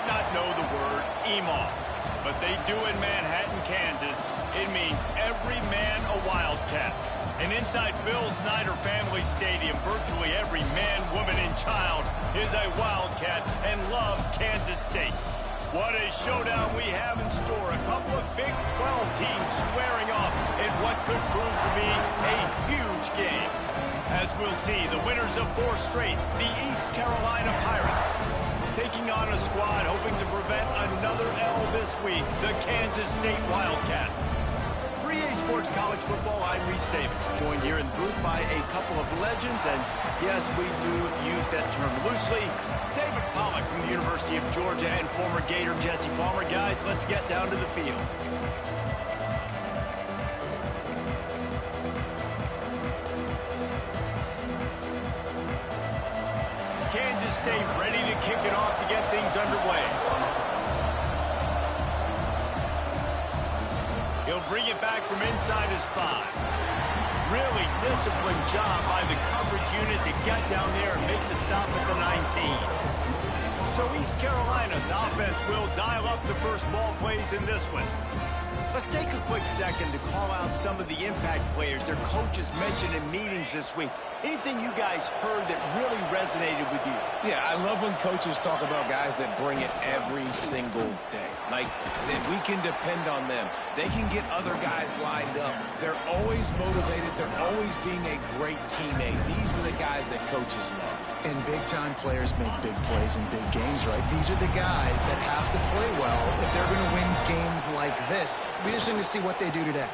might not know the word EMAW, but they do in Manhattan, Kansas. It means every man a Wildcat. And inside Bill Snyder Family Stadium, virtually every man, woman, and child is a Wildcat and loves Kansas State. What a showdown we have in store. A couple of Big 12 teams squaring off in what could prove to be a huge game. As we'll see, the winners of 4 straight, the East Carolina Pirates, taking on a squad hoping to prevent another L this week, the Kansas State Wildcats. For EA Sports College Football, I'm Reese Davis, joined here in the booth by a couple of legends, and yes, we do use that term loosely. David Pollack from the University of Georgia and former Gator Jesse Palmer. Guys, let's get down to the field. Kansas State ready to kick it off to get things underway. He'll bring it back from inside his 5. Really disciplined job by the coverage unit to get down there and make the stop at the 19. So East Carolina's offense will dial up the first ball plays in this one. Let's take a quick second to call out some of the impact players their coaches mentioned in meetings this week. Anything you guys heard that really resonated with you? Yeah, I love when coaches talk about guys that bring it every single day. Like, that we can depend on them. They can get other guys lined up. They're always motivated. They're always being a great teammate. These are the guys that coaches love. And big-time players make big plays in big games, right? These are the guys that have to play well if they're going to win games like this. It'll be interesting to see what they do today.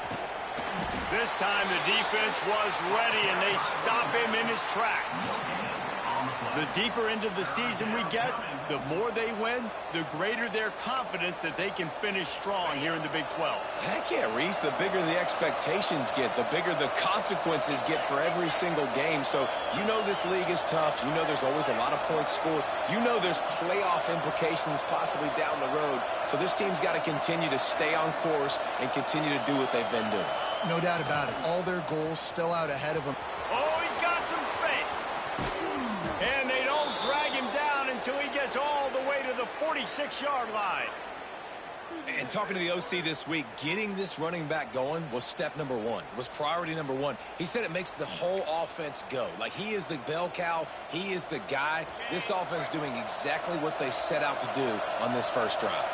This time the defense was ready, and they stop him in his tracks. The deeper into the season we get, the more they win, the greater their confidence that they can finish strong here in the Big 12. Heck yeah, Reese. The bigger the expectations get, the bigger the consequences get for every single game. So you know this league is tough. You know there's always a lot of points scored. You know there's playoff implications possibly down the road. So this team's got to continue to stay on course and continue to do what they've been doing. No doubt about it. All their goals still out ahead of them. Oh, he's got some space. And they don't drag him down until he gets all the way to the 46-yard line. And talking to the OC this week, getting this running back going was step number 1. It was priority number 1. He said it makes the whole offense go. Like, he is the bell cow. He is the guy. This offense doing exactly what they set out to do on this first drive.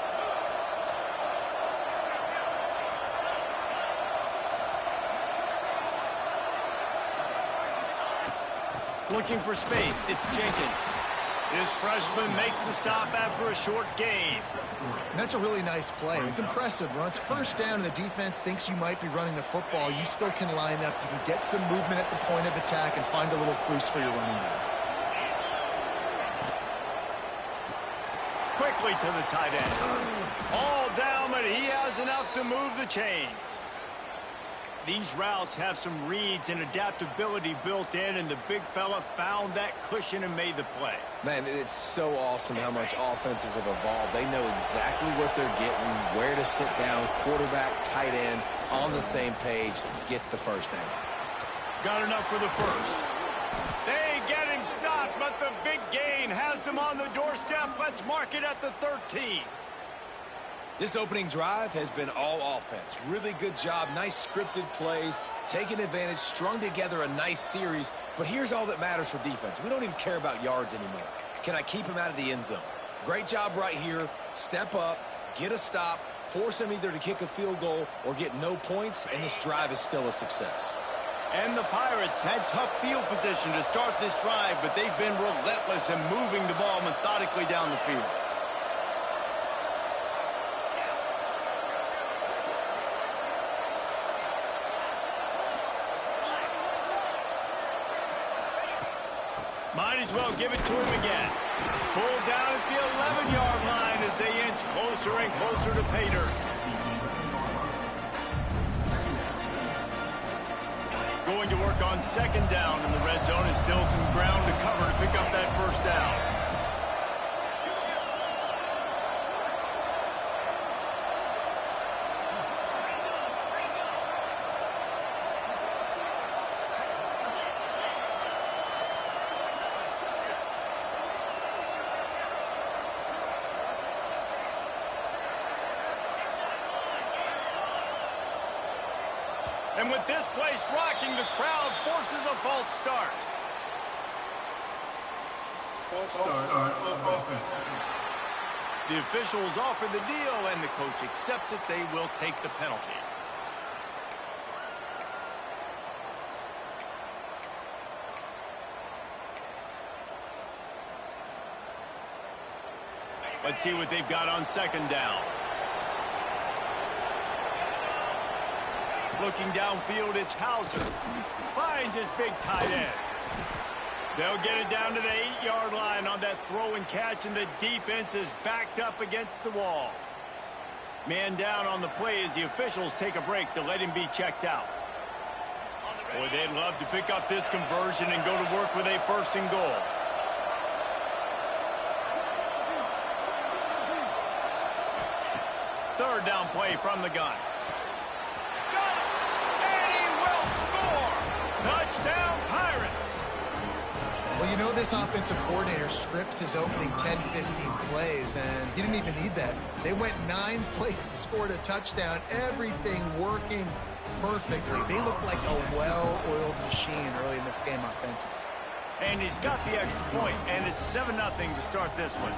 Looking for space, it's Jenkins. This freshman makes the stop after a short gain. And that's a really nice play. It's impressive. When it's first down and the defense thinks you might be running the football, you still can line up. You can get some movement at the point of attack and find a little crease for your running back. Quickly to the tight end. All down, but he has enough to move the chains. These routes have some reads and adaptability built in, and the big fella found that cushion and made the play. Man, it's so awesome how much offenses have evolved. They know exactly what they're getting, where to sit down, quarterback, tight end, on the same page, gets the first down. Got enough for the first. They get him stopped, but the big gain has them on the doorstep. Let's mark it at the 13. This opening drive has been all offense. Really good job, nice scripted plays, taking advantage, strung together a nice series. But here's all that matters for defense. We don't even care about yards anymore. Can I keep him out of the end zone? Great job right here. Step up, get a stop, force him either to kick a field goal or get no points, and this drive is still a success. And the Pirates had tough field position to start this drive, but they've been relentless in moving the ball methodically down the field. Might as well give it to him again. Pulled down at the 11-yard line as they inch closer and closer to pay dirt. Going to work on second down in the red zone, and still some ground to cover to pick up that first down. And with this place rocking, the crowd forces a false start. False start on offense. The officials offer the deal, and the coach accepts it. They will take the penalty. Let's see what they've got on second down. Looking downfield, it's Hauser. Finds his big tight end. They'll get it down to the 8-yard line on that throw and catch, and the defense is backed up against the wall. Man down on the play as the officials take a break to let him be checked out. Boy, they'd love to pick up this conversion and go to work with a 1st and goal. Third down play from the gun. And he will score! Touchdown, Pirates! Well, you know this offensive coordinator scripts his opening 10-15 plays, and he didn't even need that. They went 9 plays and scored a touchdown. Everything working perfectly. They look like a well-oiled machine early in this game offensively. And he's got the extra point, and it's 7-0 to start this one.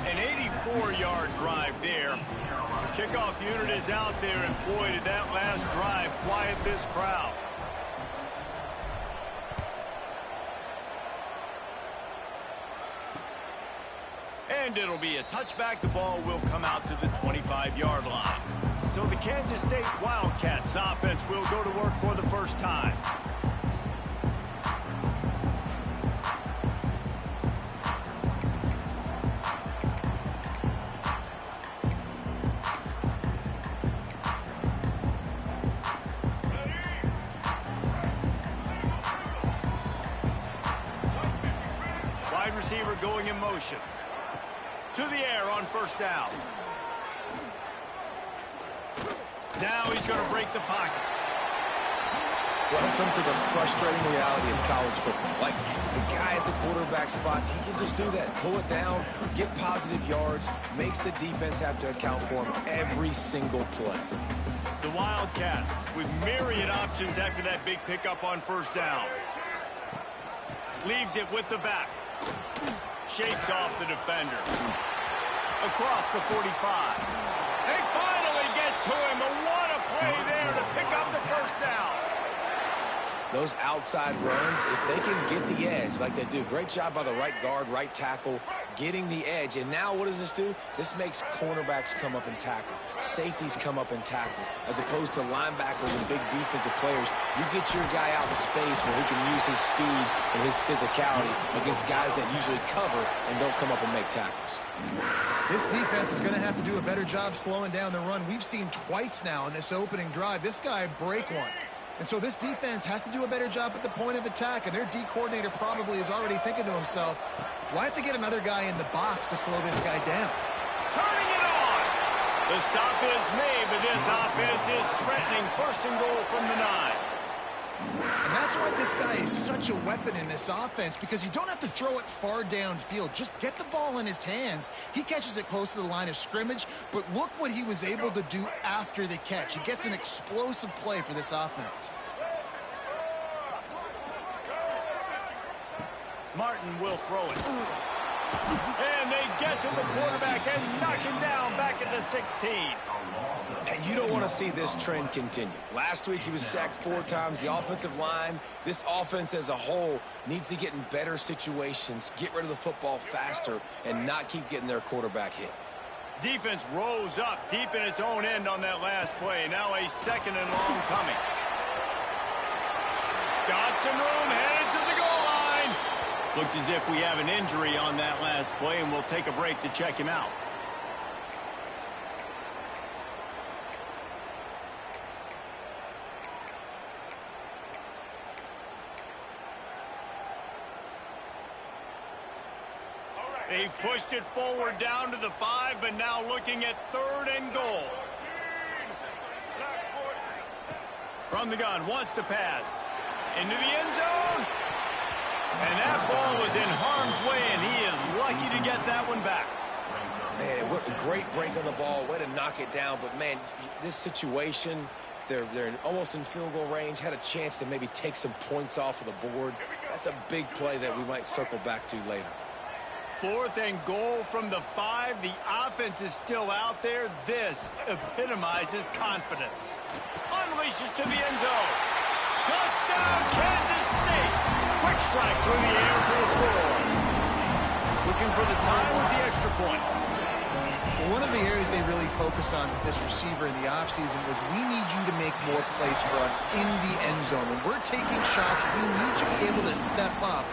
An 84-yard drive there. The kickoff unit is out there, and boy, did that last drive quiet this crowd. And it'll be a touchback. The ball will come out to the 25-yard line. So the Kansas State Wildcats offense will go to work for the first time. Wide receiver going in motion. To the air on first down. Now he's going to break the pocket. Welcome to the frustrating reality of college football. Like, the guy at the quarterback spot, he can just do that. Pull it down, get positive yards, makes the defense have to account for him every single play. The Wildcats with myriad options after that big pickup on first down. Leaves it with the back. Shakes off the defender. Across the 45. They finally get to him. And what a play there to pick up the first down. Those outside runs, if they can get the edge like they do, great job by the right guard, right tackle, getting the edge. And now what does this do? This makes cornerbacks come up and tackle. Safeties come up and tackle. As opposed to linebackers and big defensive players, you get your guy out in space where he can use his speed and his physicality against guys that usually cover and don't come up and make tackles. This defense is going to have to do a better job slowing down the run. We've seen twice now in this opening drive. This guy break one. And so this defense has to do a better job at the point of attack, and their D coordinator probably is already thinking to himself, do I have to get another guy in the box to slow this guy down? Turning it on. The stop is made, but this offense is threatening 1st and goal from the 9. And that's why this guy is such a weapon in this offense, because you don't have to throw it far downfield. Just get the ball in his hands. He catches it close to the line of scrimmage, but look what he was able to do after the catch. He gets an explosive play for this offense. Martin will throw it. And they get to the quarterback and knock him down back at the 16. And you don't want to see this trend continue. Last week he was sacked 4 times. The offensive line, this offense as a whole, needs to get in better situations, get rid of the football faster, and not keep getting their quarterback hit. Defense rose up deep in its own end on that last play. Now a 2nd and long coming. Got some room, headed to the goal line. Looks as if we have an injury on that last play, and we'll take a break to check him out. They've pushed it forward down to the 5, but now looking at 3rd and goal. From the gun, wants to pass. Into the end zone. And that ball was in harm's way, and he is lucky to get that one back. Man, what a great break on the ball. Way to knock it down. But, man, this situation, They're almost in field goal range, had a chance to maybe take some points off of the board. That's a big play that we might circle back to later. 4th and goal from the 5. The offense is still out there. This epitomizes confidence. Unleashes to the end zone. Touchdown, Kansas State. Quick strike through the air for the score. Looking for the time with the extra point. Well, one of the areas they really focused on with this receiver in the offseason was we need you to make more plays for us in the end zone. When we're taking shots, we need you to be able to step up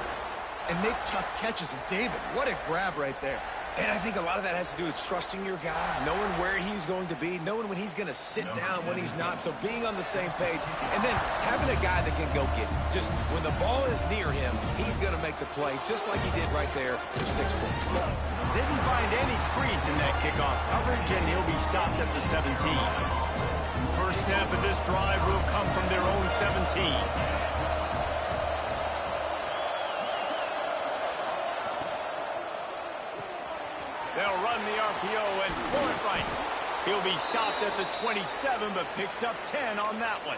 and make tough catches. And David, what a grab right there. And I think a lot of that has to do with trusting your guy, knowing where he's going to be, knowing when he's going to sit down, when he's not, so being on the same page, and then having a guy that can go get it. Just when the ball is near him, he's going to make the play, just like he did right there for 6 points. Didn't find any crease in that kickoff coverage, and he'll be stopped at the 17. First snap of this drive will come from their own 17. They'll run the RPO and pull it right. He'll be stopped at the 27, but picks up 10 on that one.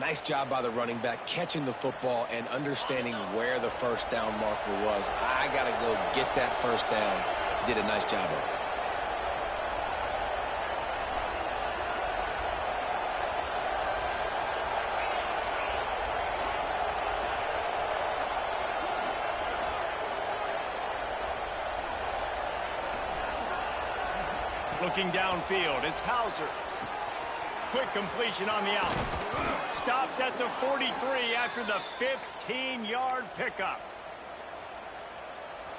Nice job by the running back, catching the football and understanding where the first down marker was. I got to go get that first down. Did a nice job of it. Looking downfield, it's Hauser. Quick completion on the out. Stopped at the 43 after the 15-yard pickup.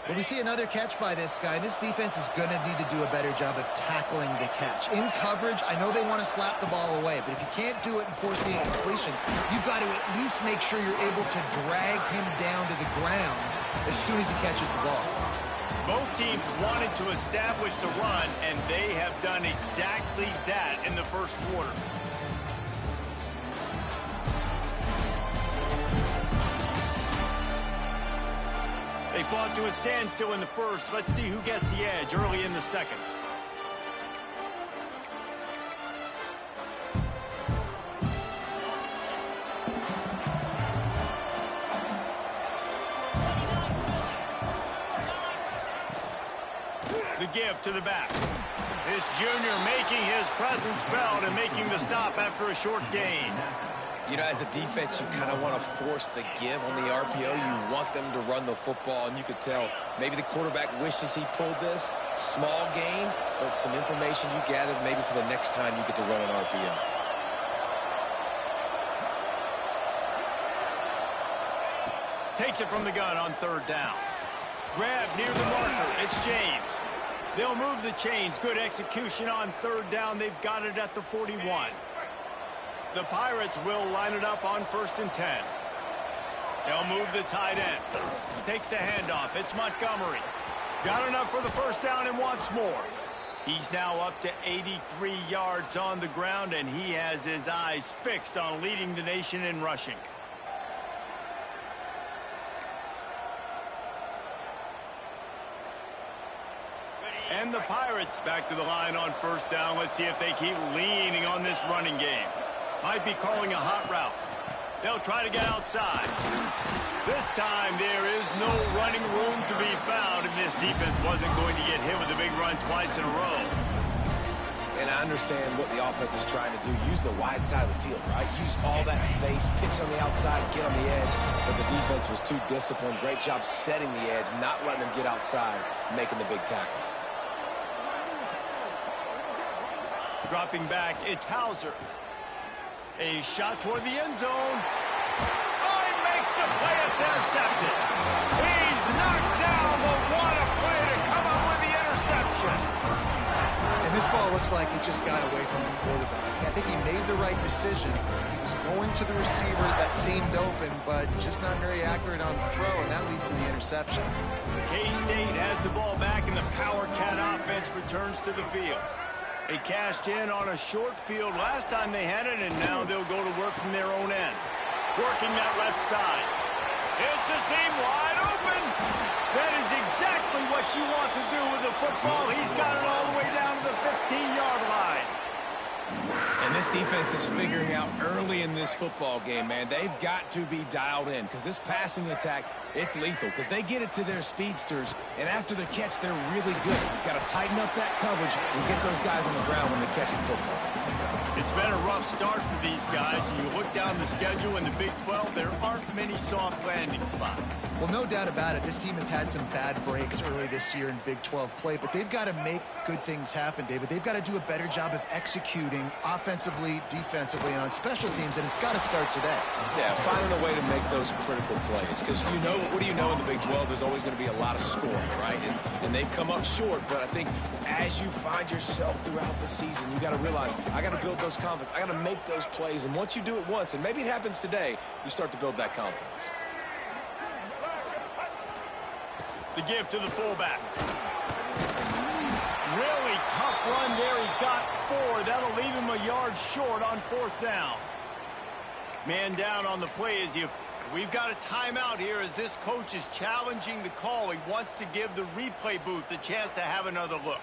But we see another catch by this guy. This defense is going to need to do a better job of tackling the catch. In coverage, I know they want to slap the ball away, but if you can't do it and force the incompletion, you've got to at least make sure you're able to drag him down to the ground as soon as he catches the ball. Both teams wanted to establish the run, and they have done exactly that in the first quarter. They fought to a standstill in the first. Let's see who gets the edge early in the second. The give to the back. This junior making his presence felt and making the stop after a short gain. You know, as a defense, you kind of want to force the give on the RPO. You want them to run the football, and you could tell maybe the quarterback wishes he pulled this. Small gain, but some information you gathered maybe for the next time you get to run an RPO. Takes it from the gun on third down. Grab near the marker. It's James. They'll move the chains. Good execution on third down. They've got it at the 41. The Pirates will line it up on 1st and 10. They'll move the tight end. Takes the handoff. It's Montgomery. Got enough for the first down and wants more. He's now up to 83 yards on the ground, and he has his eyes fixed on leading the nation in rushing. And the Pirates back to the line on first down. Let's see if they keep leaning on this running game. Might be calling a hot route. They'll try to get outside. This time there is no running room to be found, and this defense wasn't going to get hit with a big run twice in a row. And I understand what the offense is trying to do. Use the wide side of the field, right? Use all that space, pitch on the outside, get on the edge. But the defense was too disciplined. Great job setting the edge, not letting them get outside, making the big tackle. Dropping back, it's Hauser. A shot toward the end zone. Oh, he makes the play. It's intercepted. He's knocked down, but what a play to come up with the interception. And this ball looks like it just got away from the quarterback. I think he made the right decision. He was going to the receiver that seemed open, but just not very accurate on the throw, and that leads to the interception. K-State has the ball back, and the Power Cat offense returns to the field. They cashed in on a short field last time they had it, and now they'll go to work from their own end. Working that left side. It's a seam wide open. That is exactly what you want to do with the football. He's got it all the way down to the 15-yard line. And this defense is figuring out early in this football game, man. They've got to be dialed in because this passing attack, it's lethal because they get it to their speedsters, and after the catch, they're really good. You've got to tighten up that coverage and get those guys on the ground when they catch the football. It's been a rough start for these guys, and you look down the schedule in the Big 12, there aren't many soft landing spots. Well, no doubt about it. This team has had some bad breaks early this year in Big 12 play, but they've got to make good things happen, David. They've got to do a better job of executing offensively, defensively, and on special teams, and it's got to start today. Yeah, finding a way to make those critical plays, because you know, what do you know in the Big 12? There's always going to be a lot of scoring, right? And they've come up short, but I think as you find yourself throughout the season, you got to realize, I got to build those confidence. I got to make those plays, and once you do it once, and maybe it happens today, you start to build that confidence. The give to the fullback. Really tough run there. He got 4. That'll leave him a yard short on 4th down. Man down on the play as if we've got a timeout here as this coach is challenging the call. He wants to give the replay booth a chance to have another look.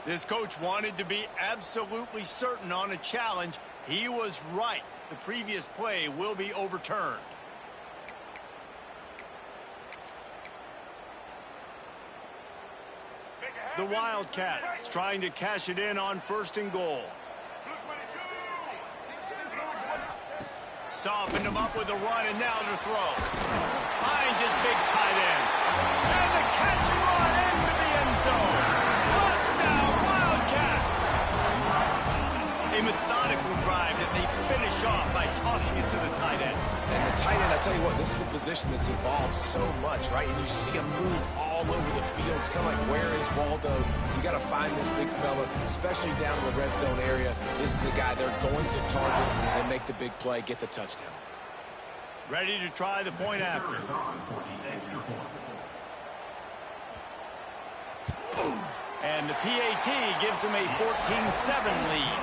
This coach wanted to be absolutely certain on a challenge. He was right. The previous play will be overturned. The Wildcats trying to cash it in on 1st and goal. Softened him up with a run, and now to throw. Finds his big tight end. And the catch and run into the end zone. Touchdown, Wildcats! A methodical drive that they finish off by tossing it to the tight end. And the tight end, I tell you what, this is a position that's evolved so much, right? And you see him move all over the field. It's kind of like, where is Waldo? You got to find this big fella, especially down in the red zone area. This is the guy they're going to target and make the big play, get the touchdown. Ready to try the point after. And the PAT gives them a 14-7 lead.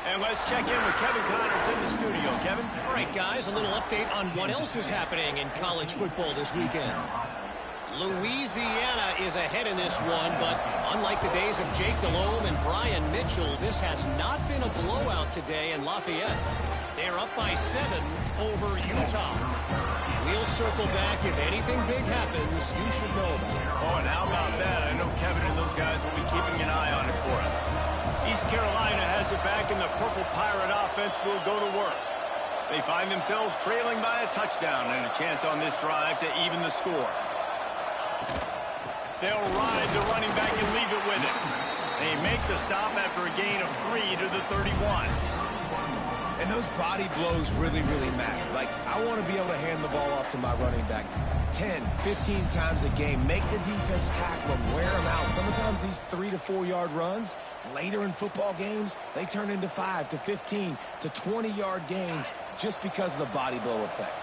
And let's check in with Kevin Connors in the studio. Kevin? All right, guys, a little update on what else is happening in college football this weekend. Louisiana is ahead in this one, but unlike the days of Jake Delhomme and Brian Mitchell, this has not been a blowout today in Lafayette. They're up by 7 over Utah. We'll circle back. If anything big happens, you should know about it. Oh, and how about that? I know Kevin and those guys will be keeping an eye on it for us. East Carolina has it back, and the Purple Pirate offense will go to work. They find themselves trailing by a touchdown and a chance on this drive to even the score. They'll ride the running back and leave it with it. They make the stop after a gain of 3 to the 31. And those body blows really, really matter. Like, I want to be able to hand the ball off to my running back 10, 15 times a game. Make the defense tackle them, wear them out. Sometimes these 3 to 4 yard runs, later in football games, they turn into 5 to 15 to 20 yard gains just because of the body blow effect.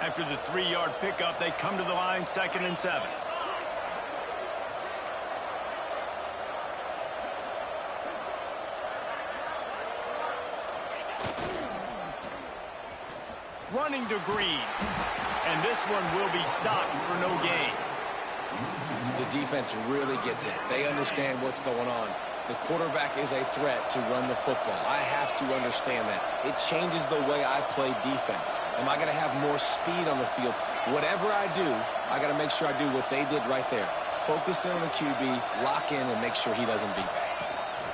After the 3-yard pickup, they come to the line 2nd and 7. Running to Green. And this one will be stopped for no gain. The defense really gets it. They understand what's going on. The quarterback is a threat to run the football. I have to understand that. It changes the way I play defense. Am I going to have more speed on the field? Whatever I do, I got to make sure I do what they did right there. Focus in on the QB, lock in, and make sure he doesn't beat me.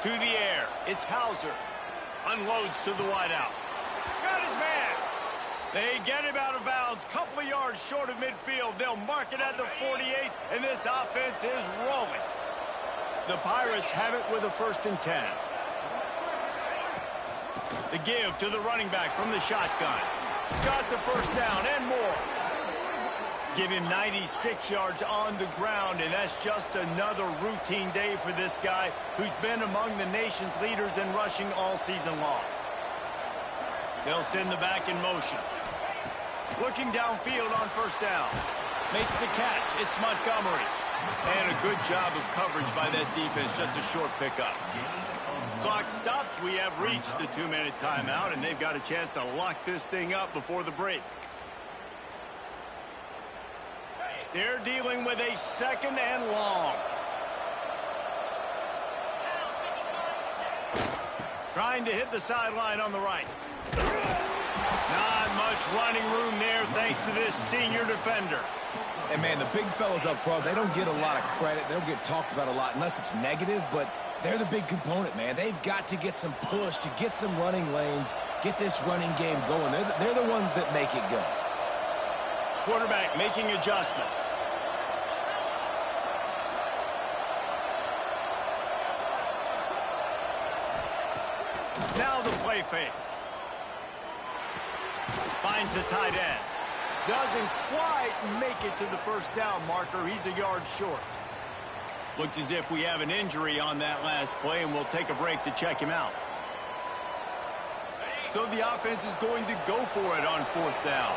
To the air, it's Hauser. Unloads to the wideout. Got his man. They get him out of bounds, couple of yards short of midfield. They'll mark it at the 48, and this offense is rolling. The Pirates have it with a 1st and 10. The give to the running back from the shotgun. Got the 1st down and more. Give him 96 yards on the ground, and that's just another routine day for this guy who's been among the nation's leaders in rushing all season long. They'll send the back in motion. Looking downfield on 1st down. Makes the catch. It's Montgomery. And a good job of coverage by that defense. Just a short pickup. clock stops, we have reached the 2-minute timeout, and they've got a chance to lock this thing up before the break. They're dealing with a 2nd and long. Trying to hit the sideline on the right. Not much running room there thanks to this senior defender. And, man, the big fellas up front, they don't get a lot of credit. They don't get talked about a lot unless it's negative, but they're the big component, man. They've got to get some push, to get some running lanes, get this running game going. They're the ones that make it go. Quarterback making adjustments. Now the play fake. Finds the tight end. Doesn't quite make it to the first down marker. He's a yard short. Looks as if we have an injury on that last play, and we'll take a break to check him out. So the offense is going to go for it on 4th down.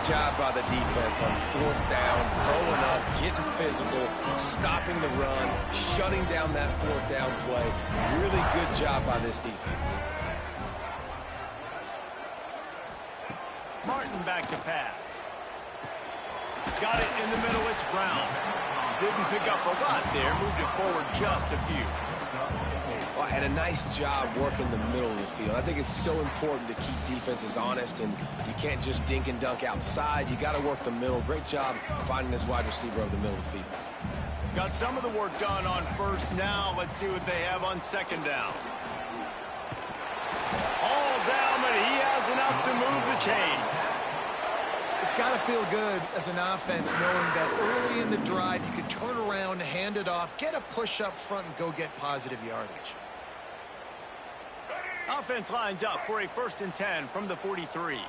Job by the defense on 4th down, growing up, getting physical, stopping the run, shutting down that 4th down play. Really good job by this defense. Martin back to pass. Got it in the middle, it's Brown. Didn't pick up a lot there, moved it forward just a few. Well, and a nice job working the middle of the field. I think it's so important to keep defenses honest, and you can't just dink and dunk outside. You got to work the middle. Great job finding this wide receiver over the middle of the field. Got some of the work done on 1st. Now let's see what they have on 2nd down. All down, but he has enough to move the chains. It's got to feel good as an offense knowing that early in the drive you can turn around, hand it off, get a push up front, and go get positive yardage. Offense lines up for a 1st and 10 from the 43.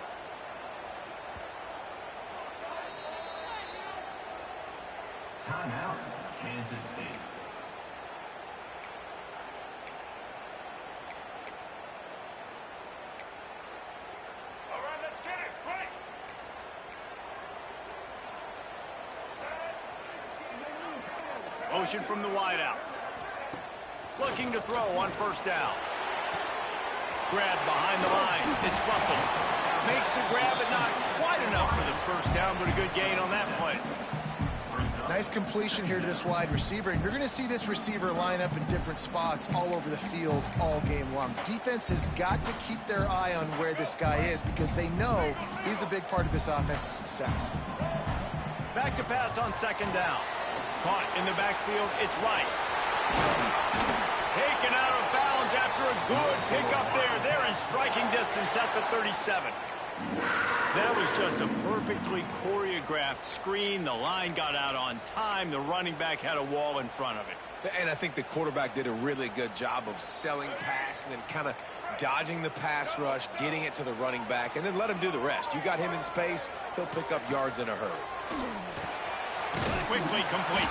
Timeout, Kansas State. All right, let's get it. Right. Motion from the wideout. Looking to throw on 1st down. Grab behind the line. It's Russell. Makes the grab, but not quite enough for the 1st down, but a good gain on that play. Nice completion here to this wide receiver, and you're going to see this receiver line up in different spots all over the field all game long. Defense has got to keep their eye on where this guy is because they know he's a big part of this offense's success. Back to pass on 2nd down. Caught in the backfield, it's Rice. Taken out of bounds after a good pickup there. They're in striking distance at the 37. That was just a perfectly choreographed screen. The line got out on time. The running back had a wall in front of it. And I think the quarterback did a really good job of selling pass and then kind of dodging the pass rush, getting it to the running back, and then let him do the rest. You got him in space, he'll pick up yards in a hurry. Quickly complete.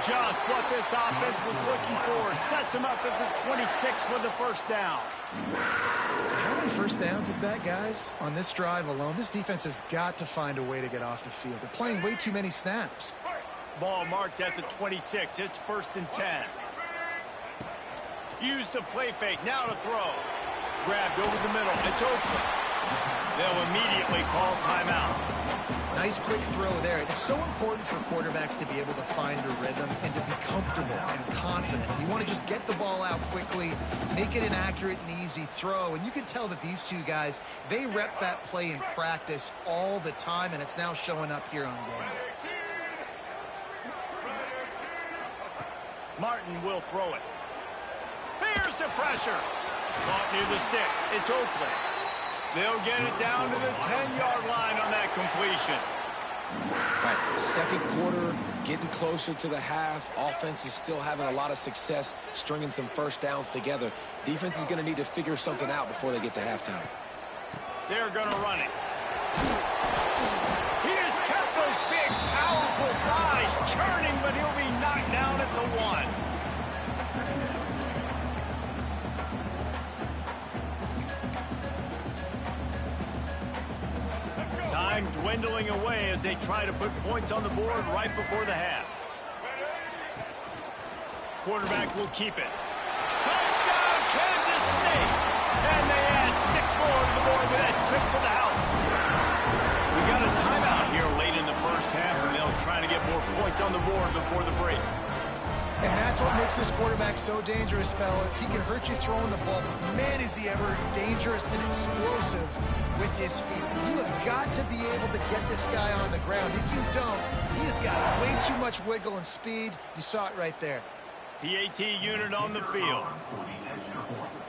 Just what this offense was looking for. Sets him up at the 26 with the 1st down. How many 1st downs is that, guys? On this drive alone, this defense has got to find a way to get off the field. They're playing way too many snaps. Ball marked at the 26. It's 1st and 10. Use the play fake. Now to throw. Grabbed over the middle. It's Oakland. They'll immediately call timeout. Nice quick throw there. It's so important for quarterbacks to be able to find a rhythm and to be comfortable and confident. You want to just get the ball out quickly, make it an accurate and easy throw. And you can tell that these two guys, they rep that play in practice all the time, and it's now showing up here on game day. Martin will throw it. Here's the pressure. Caught near the sticks. It's Oakland. They'll get it down to the 10-yard line on that completion. Right, 2nd quarter, getting closer to the half. Offense is still having a lot of success stringing some 1st downs together. Defense is going to need to figure something out before they get to halftime. They're going to run it. He has kept those big, powerful bodies time dwindling away as they try to put points on the board right before the half. Quarterback will keep it. Touchdown, Kansas State! And they add 6 more to the board with that trip to the house. We got a timeout here late in the first half, and they'll try to get more points on the board before the break. And that's what makes this quarterback so dangerous, fellas. He can hurt you throwing the ball, but man, is he ever dangerous and explosive with his feet. You have got to be able to get this guy on the ground. If you don't, he has got way too much wiggle and speed. You saw it right there. PAT unit on the field. For the extra point.